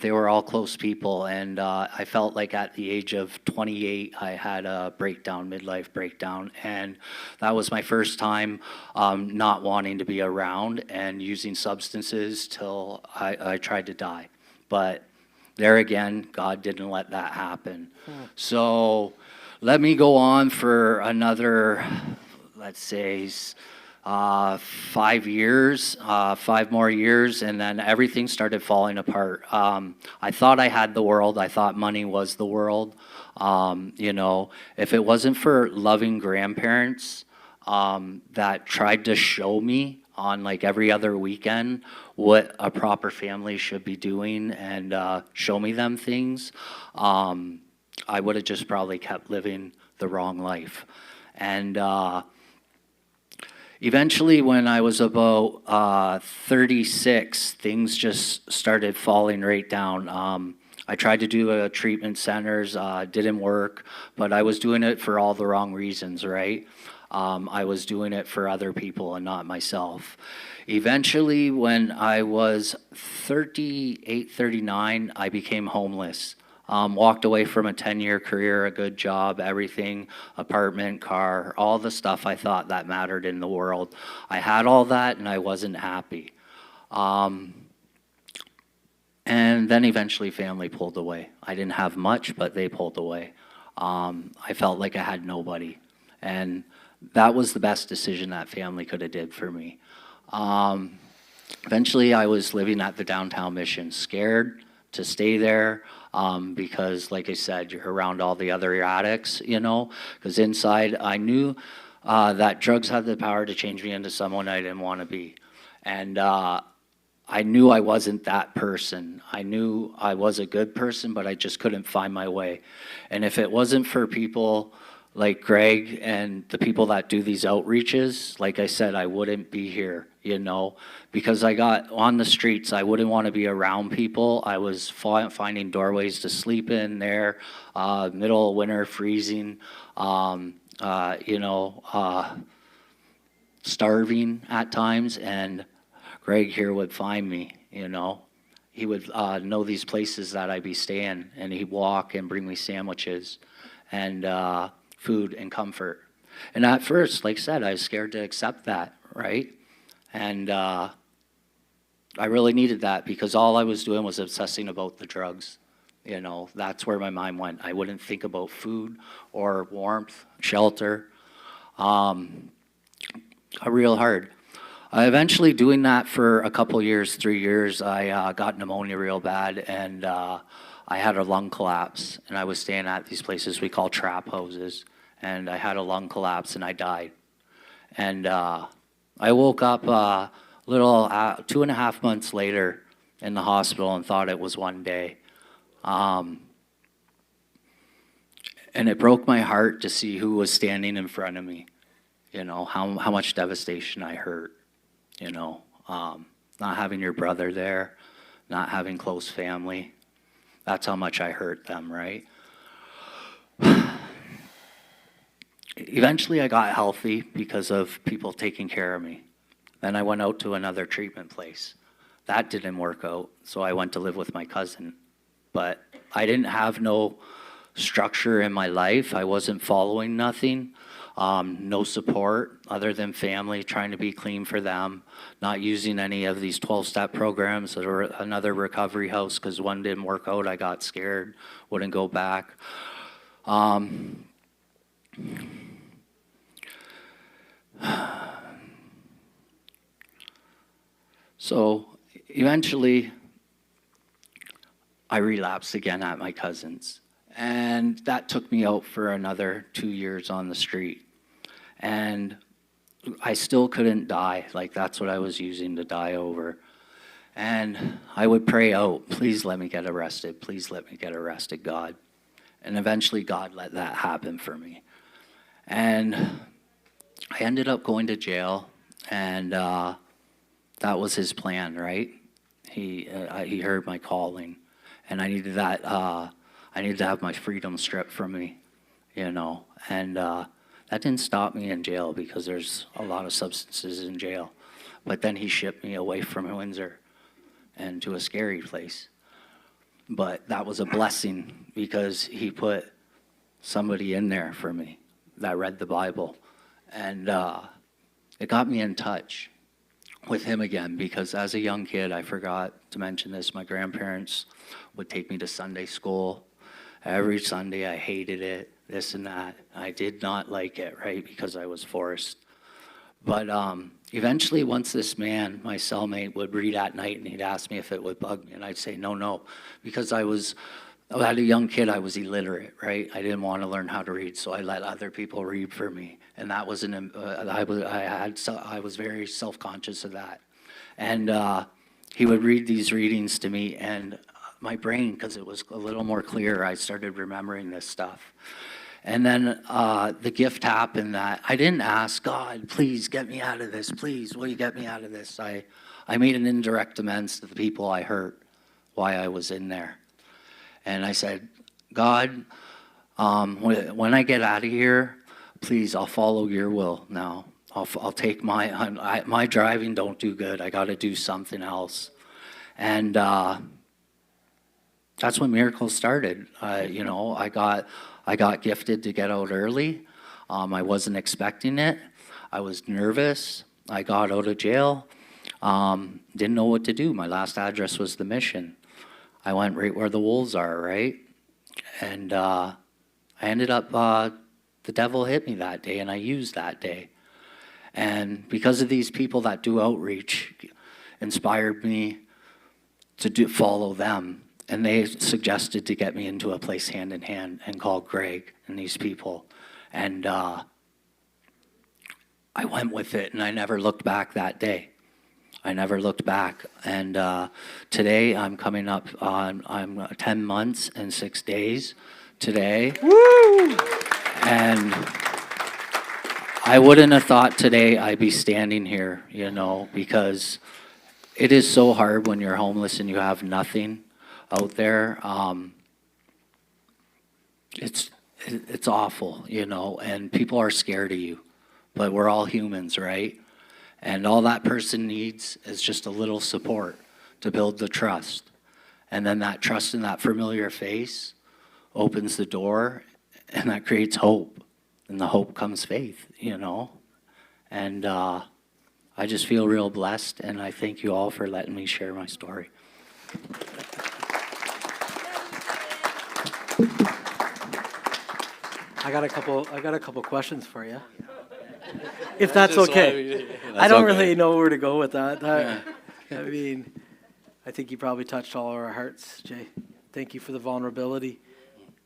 they were all close people. And I felt like at the age of 28, I had a breakdown, midlife breakdown. And that was my first time not wanting to be around and using substances till I tried to die. But there again, God didn't let that happen. So let me go on for another, let's say, 5 years, 5 more years, and then everything started falling apart. I thought I had the world. I thought money was the world. If it wasn't for loving grandparents that tried to show me on like every other weekend what a proper family should be doing and show me them things, I would have just probably kept living the wrong life. And eventually, when I was about 36, things just started falling right down. I tried to do treatment centers, didn't work, but I was doing it for all the wrong reasons, right? I was doing it for other people and not myself. Eventually, when I was 38, 39, I became homeless. Walked away from a 10-year career, a good job, everything, apartment, car, all the stuff I thought that mattered in the world. I had all that and I wasn't happy. And then eventually family pulled away. I didn't have much, but they pulled away. I felt like I had nobody. And that was the best decision that family could have did for me. Eventually I was living at the downtown mission, scared to stay there because, like I said, you're around all the other addicts, you know, because inside I knew that drugs had the power to change me into someone I didn't want to be. And I knew I wasn't that person. I knew I was a good person, but I just couldn't find my way. And if it wasn't for people like Greg and the people that do these outreaches, like I said, I wouldn't be here, you know, because I got on the streets. I wouldn't want to be around people. I was finding doorways to sleep in there, middle of winter, freezing, you know, starving at times. And Greg here would find me, you know. He would know these places that I'd be staying, and he'd walk and bring me sandwiches and food and comfort. And at first, like I said, I was scared to accept that, right? And I really needed that because all I was doing was obsessing about the drugs. You know, that's where my mind went. I wouldn't think about food or warmth, shelter. Real hard. Eventually doing that for a couple years, 3 years, I got pneumonia real bad, and I had a lung collapse. And I was staying at these places we call trap houses, and I had a lung collapse and I died. And I woke up a little 2.5 months later in the hospital and thought it was one day. And it broke my heart to see who was standing in front of me. You know, how much devastation I hurt. You know, not having your brother there, not having close family. That's how much I hurt them, right? Eventually I got healthy because of people taking care of me. Then I went out to another treatment place. That didn't work out, so I went to live with my cousin. But I didn't have no structure in my life. I wasn't following nothing. No support other than family, trying to be clean for them, not using any of these 12-step programs or another recovery house because one didn't work out. I got scared, wouldn't go back. So eventually I relapsed again at my cousin's. And that took me out for another 2 years on the street. And I still couldn't die. Like, that's what I was using to die over. And I would pray out, please let me get arrested. Please let me get arrested, God. And eventually God let that happen for me. And I ended up going to jail. And that was his plan, right? He heard my calling. And I needed that... I needed to have my freedom stripped from me, you know, and that didn't stop me in jail because there's a lot of substances in jail. But then he shipped me away from Windsor and to a scary place. But that was a blessing because he put somebody in there for me that read the Bible. And it got me in touch with him again because as a young kid, I forgot to mention this, my grandparents would take me to Sunday school. Every Sunday I hated it, this and that. I did not like it, right, because I was forced. But eventually once this man, my cellmate, would read at night and he'd ask me if it would bug me, and I'd say no, because I was a young kid, I was illiterate, right? I didn't want to learn how to read, so I let other people read for me. And that was I was very self-conscious of that. And he would read these readings to me, and my brain, because it was a little more clear, I started remembering this stuff. And then the gift happened that I didn't ask, God, please get me out of this. Please, will you get me out of this? I made an indirect amends to the people I hurt, why I was in there. And I said, God, when I get out of here, please, I'll follow your will now. I'll take my driving don't do good. I got to do something else. And that's when miracles started. You know, I got gifted to get out early. I wasn't expecting it. I was nervous. I got out of jail. Didn't know what to do. My last address was the Mission. I went right where the wolves are, right? And I ended up, the devil hit me that day, and I used that day. And because of these people that do outreach, inspired me to follow them. And they suggested to get me into a place hand in hand and called Greg and these people. And I went with it, and I never looked back that day. I never looked back. And today I'm coming up on, I'm 10 months and 6 days today. Woo! And I wouldn't have thought today I'd be standing here, you know, because it is so hard when you're homeless and you have nothing out there. It's awful, you know, and people are scared of you, but we're all humans, right? And all that person needs is just a little support to build the trust. And then that trust in that familiar face opens the door, and that creates hope. And the hope comes faith, you know. And I just feel real blessed, and I thank you all for letting me share my story. I got a couple questions for you, if that's okay. I don't really know where to go with that. I mean, I think you probably touched all our hearts, Jay. Thank you for the vulnerability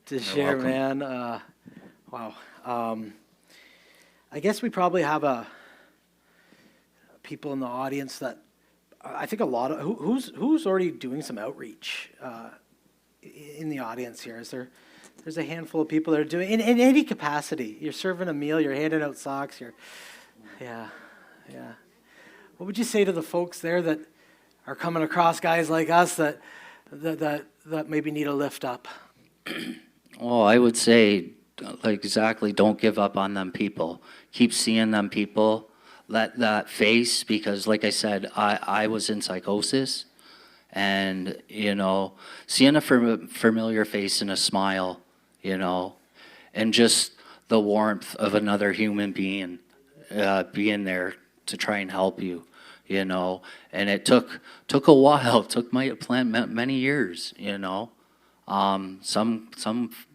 to share, welcome. man. Wow. I guess we probably have people in the audience that I think a lot of who's already doing some outreach in the audience here. There's a handful of people that are doing in any capacity. You're serving a meal, you're handing out socks, yeah. What would you say to the folks there that are coming across guys like us that maybe need a lift up? Well, I would say, like, exactly, don't give up on them people. Keep seeing them people. Let that face, because like I said, I was in psychosis, and, you know, seeing a familiar face and a smile, you know, and just the warmth of another human being being there to try and help you, you know. And it took a while. It took many years, you know. Some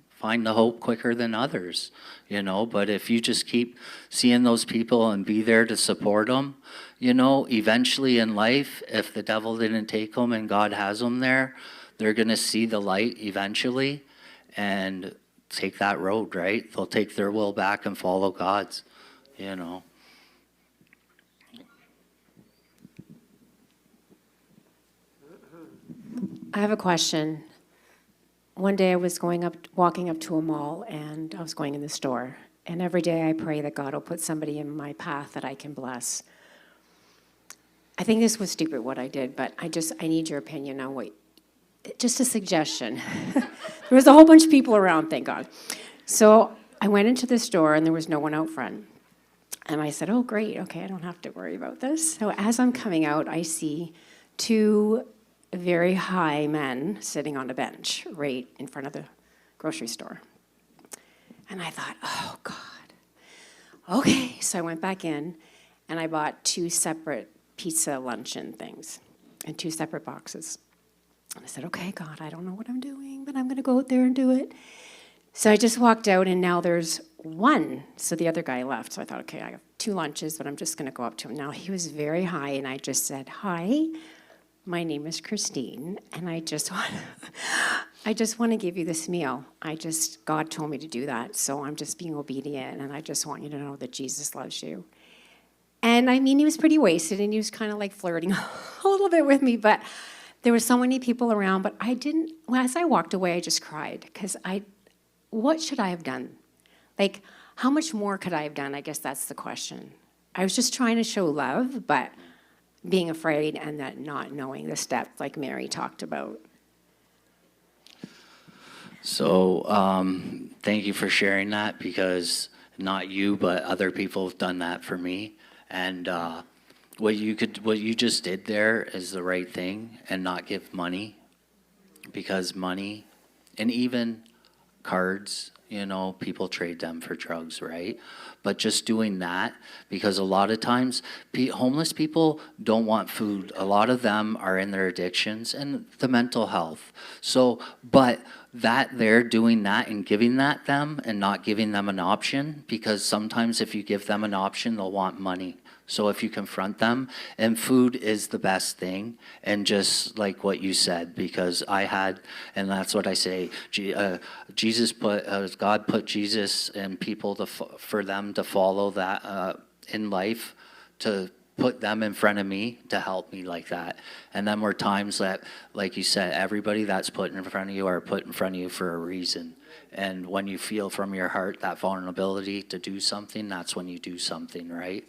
find the hope quicker than others, you know. But if you just keep seeing those people and be there to support them, you know, eventually in life, if the devil didn't take them and God has them there, they're going to see the light eventually and take that road, right? They'll take their will back and follow God's, you know. I have a question. One day I was walking up to a mall, and I was going in the store. And every day I pray that God will put somebody in my path that I can bless. I think this was stupid what I did, but I need your opinion on just a suggestion. There was a whole bunch of people around, thank God. So I went into the store, and there was no one out front. And I said, oh, great, okay, I don't have to worry about this. So as I'm coming out, I see two very high men sitting on a bench right in front of the grocery store. And I thought, oh, God. Okay, so I went back in, and I bought 2 separate pizza luncheon things in 2 separate boxes. And I said, okay, God, I don't know what I'm doing, but I'm going to go out there and do it. So I just walked out, and now there's one. So the other guy left. So I thought, okay, I have 2 lunches, but I'm just going to go up to him. Now, he was very high, and I just said, hi, my name is Christine, and I just want to give you this meal. God told me to do that, so I'm just being obedient, and I just want you to know that Jesus loves you. And I mean, he was pretty wasted, and he was kind of like flirting a little bit with me, but there were so many people around, but as I walked away, I just cried, because what should I have done? Like, how much more could I have done? I guess that's the question. I was just trying to show love, but being afraid and that not knowing the steps like Mary talked about. So, thank you for sharing that, because not you, but other people have done that for me. And what you just did there is the right thing, and not give money, because money, and even cards, people trade them for drugs, right? But just doing that, because a lot of times homeless people don't want food. A lot of them are in their addictions and the mental health. So, but that they're doing that and giving that them and not giving them an option, because sometimes if you give them an option, they'll want money. So if you confront them, and food is the best thing, and just like what you said, because and that's what I say, God put Jesus and people for them to follow that in life, to put them in front of me to help me like that. And then were times that, like you said, everybody that's put in front of you are put in front of you for a reason. And when you feel from your heart that vulnerability to do something, that's when you do something, right?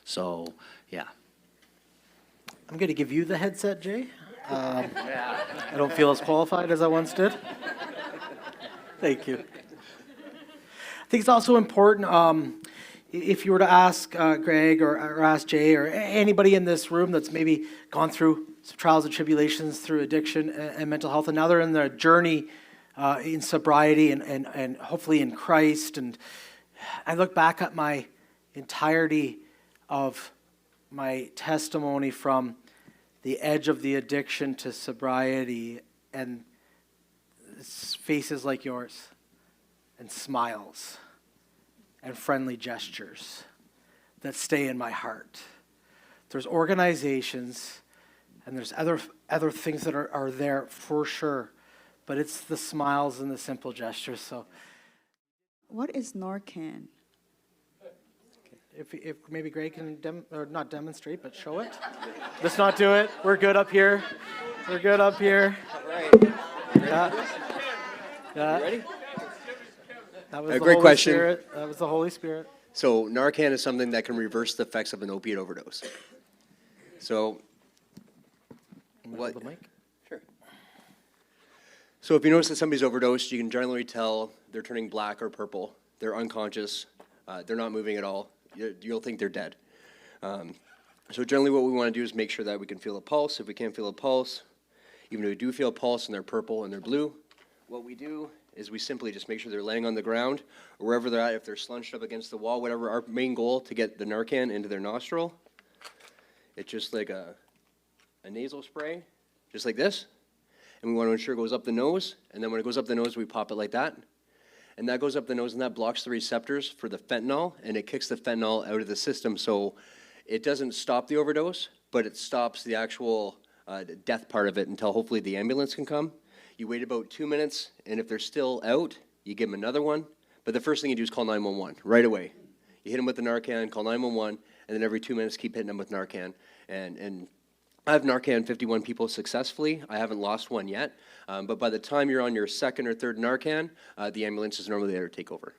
So, yeah. I'm going to give you the headset, Jay. I don't feel as qualified as I once did. Thank you. I think it's also important, if you were to ask Greg or ask Jay or anybody in this room that's maybe gone through some trials and tribulations through addiction and mental health, and now they're in their journey in sobriety and hopefully in Christ. And I look back at my entirety of my testimony from the edge of the addiction to sobriety, and faces like yours, and smiles, and friendly gestures that stay in my heart. There's organizations, and there's other things that are there for sure, but it's the smiles and the simple gestures. So, what is Narcan? If maybe Greg can not demonstrate, but show it. Let's not do it. We're good up here. We're good up here. All right. Yeah. Yeah. You ready? That was the great Holy question. Spirit. That was the Holy Spirit. So Narcan is something that can reverse the effects of an opiate overdose. So what? The mic. Sure. So if you notice that somebody's overdosed, you can generally tell they're turning black or purple. They're unconscious. They're not moving at all. You'll think they're dead. So generally what we want to do is make sure that we can feel a pulse. If we can't feel a pulse, even if we do feel a pulse and they're purple and they're blue, what we do is we simply just make sure they're laying on the ground or wherever they're at, if they're slunched up against the wall, whatever. Our main goal to get the Narcan into their nostril, it's just like a nasal spray, just like this. And we want to ensure it goes up the nose, and then when it goes up the nose, we pop it like that. And that goes up the nose, and that blocks the receptors for the fentanyl, and it kicks the fentanyl out of the system. So it doesn't stop the overdose, but it stops the actual death part of it until hopefully the ambulance can come. You wait about 2 minutes, and if they're still out, you give them another one. But the first thing you do is call 911 right away. You hit them with the Narcan, call 911, and then every 2 minutes keep hitting them with Narcan. And I've Narcan 51 people successfully. I haven't lost one yet. But by the time you're on your second or third Narcan, the ambulance is normally there to take over.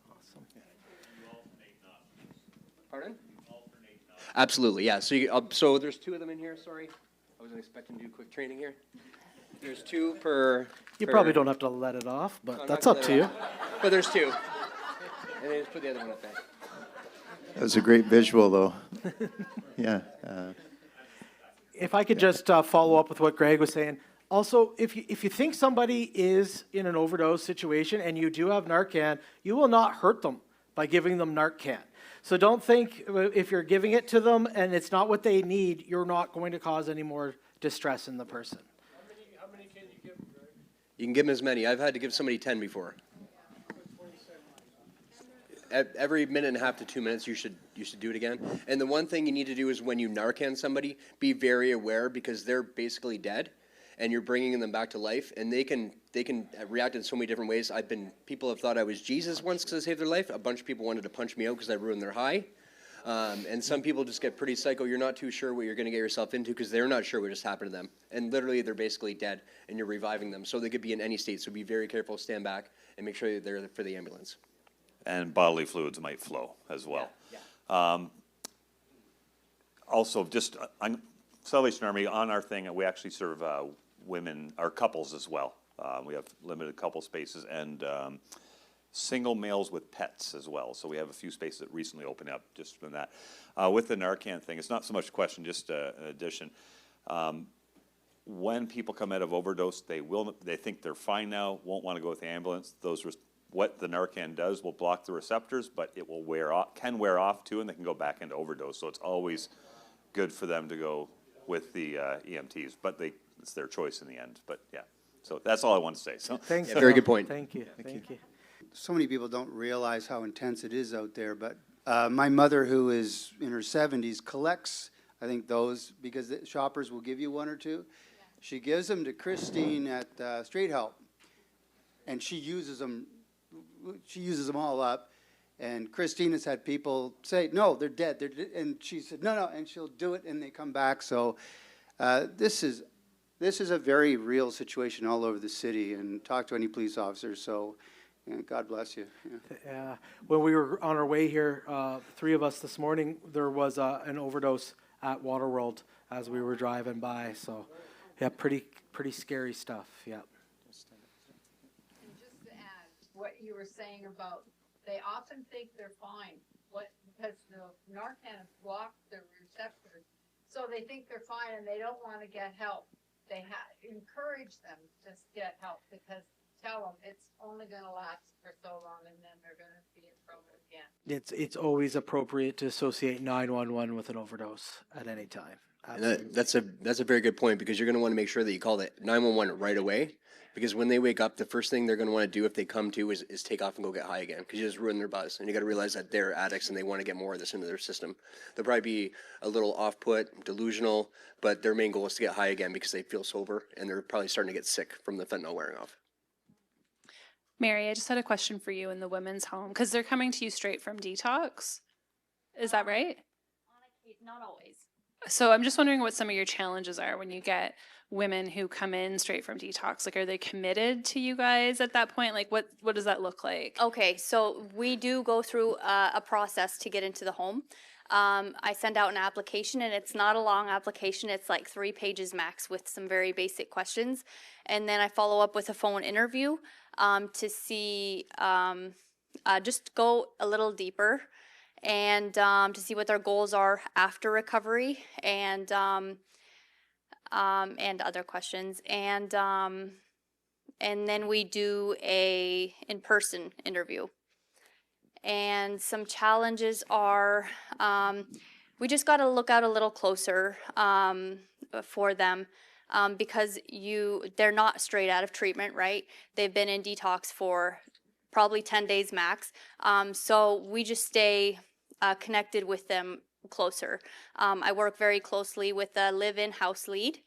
Awesome. Pardon? Absolutely, yeah. So there's 2 of them in here, sorry. I wasn't expecting to do quick training here. There's 2 per... You probably don't have to let it off, but that's up to you. But there's 2. And then just put the other one up there. That was a great visual, though. Yeah. If I could just follow up with what Greg was saying. Also, if you think somebody is in an overdose situation and you do have Narcan, you will not hurt them by giving them Narcan. So don't think if you're giving it to them and it's not what they need, you're not going to cause any more distress in the person. How many can you give them, Greg? You can give them as many. I've had to give somebody 10 before. Every minute and a half to 2 minutes, you should do it again. And the one thing you need to do is when you Narcan somebody, be very aware because they're basically dead, and you're bringing them back to life, and they can react in so many different ways. People have thought I was Jesus once because I saved their life. A bunch of people wanted to punch me out because I ruined their high. And some people just get pretty psycho. You're not too sure what you're going to get yourself into because they're not sure what just happened to them. And literally, they're basically dead, and you're reviving them. So they could be in any state. So be very careful, stand back, and make sure they're there for the ambulance. And bodily fluids might flow as well. Yeah. Also, just on Salvation Army, on our thing, we actually serve women or couples as well. We have limited couple spaces and single males with pets as well. So we have a few spaces that recently opened up just from that. With the Narcan thing, it's not so much a question, just an addition. When people come out of overdose, they think they're fine now, won't want to go with the ambulance. What the Narcan does will block the receptors, but it will can wear off too, and they can go back into overdose. So it's always good for them to go with the EMTs, but it's their choice in the end. But yeah, so that's all I want to say. So Thanks. very good point. Thank you. Thank you. So many people don't realize how intense it is out there, but my mother, who is in her 70s, collects, I think, those, because the shoppers will give you one or two. She gives them to Christine at Straight Help, and she uses them all up. And Christine has had people say, no, they're dead. And she said, no, and she'll do it, and they come back. So this is a very real situation all over the city, and talk to any police officers. So God bless you. Yeah. When we were on our way here, three of us this morning, there was an overdose at Waterworld as we were driving by. So, yeah, pretty scary stuff. Yeah. And just to add, what you were saying about, they often think they're fine, because the Narcan has blocked the receptors, so they think they're fine and they don't want to get help. They encourage them to get help, because tell them it's only going to last for so long and then they're going to be in trouble again. It's always appropriate to associate 911 with an overdose at any time. And that's a very good point, because you're going to want to make sure that you call the 911 right away, because when they wake up, the first thing they're going to want to do if they come to is take off and go get high again, because you just ruin their buzz. And you got to realize that they're addicts and they want to get more of this into their system. They'll probably be a little off-put, delusional, but their main goal is to get high again because they feel sober, and they're probably starting to get sick from the fentanyl wearing off. Mary, I just had a question for you in the women's home, because they're coming to you straight from detox. Is that right? Not always. So I'm just wondering what some of your challenges are when you get women who come in straight from detox. Like, are they committed to you guys at that point? Like, what does that look like? Okay, so we do go through a process to get into the home. I send out an application, and it's not a long application. It's like 3 pages max with some very basic questions. And then I follow up with a phone interview to see, just go a little deeper, and to see what their goals are after recovery, and other questions. And then we do a in-person interview. And some challenges are, we just got to look out a little closer for them, because they're not straight out of treatment, right? They've been in detox for probably 10 days max. So we just stay connected with them closer. I work very closely with the live-in house lead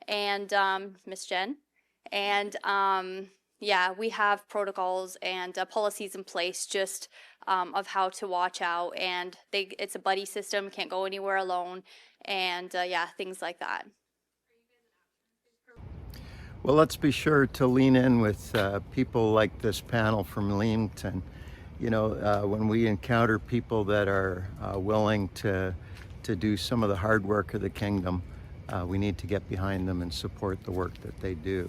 and Miss Jen. And yeah, we have protocols and policies in place just of how to watch out. And it's a buddy system, can't go anywhere alone. And yeah, things like that. Well, let's be sure to lean in with people like this panel from Leamington. You know, when we encounter people that are willing to do some of the hard work of the kingdom, we need to get behind them and support the work that they do.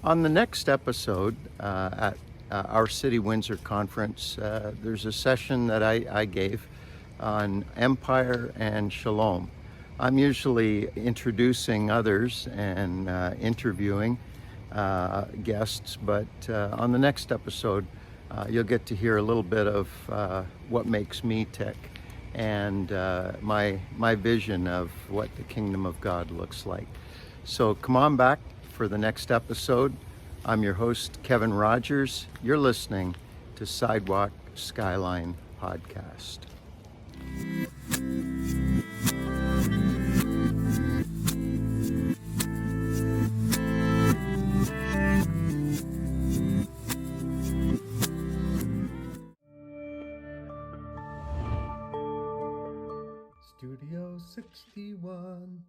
On the next episode at our City Windsor conference, there's a session that I gave on empire and shalom. I'm usually introducing others and interviewing guests, but on the next episode, you'll get to hear a little bit of what makes me tick and my vision of what the kingdom of God looks like. So come on back for the next episode. I'm your host, Kevin Rogers. You're listening to Sidewalk Skyline Podcast. Studio 61.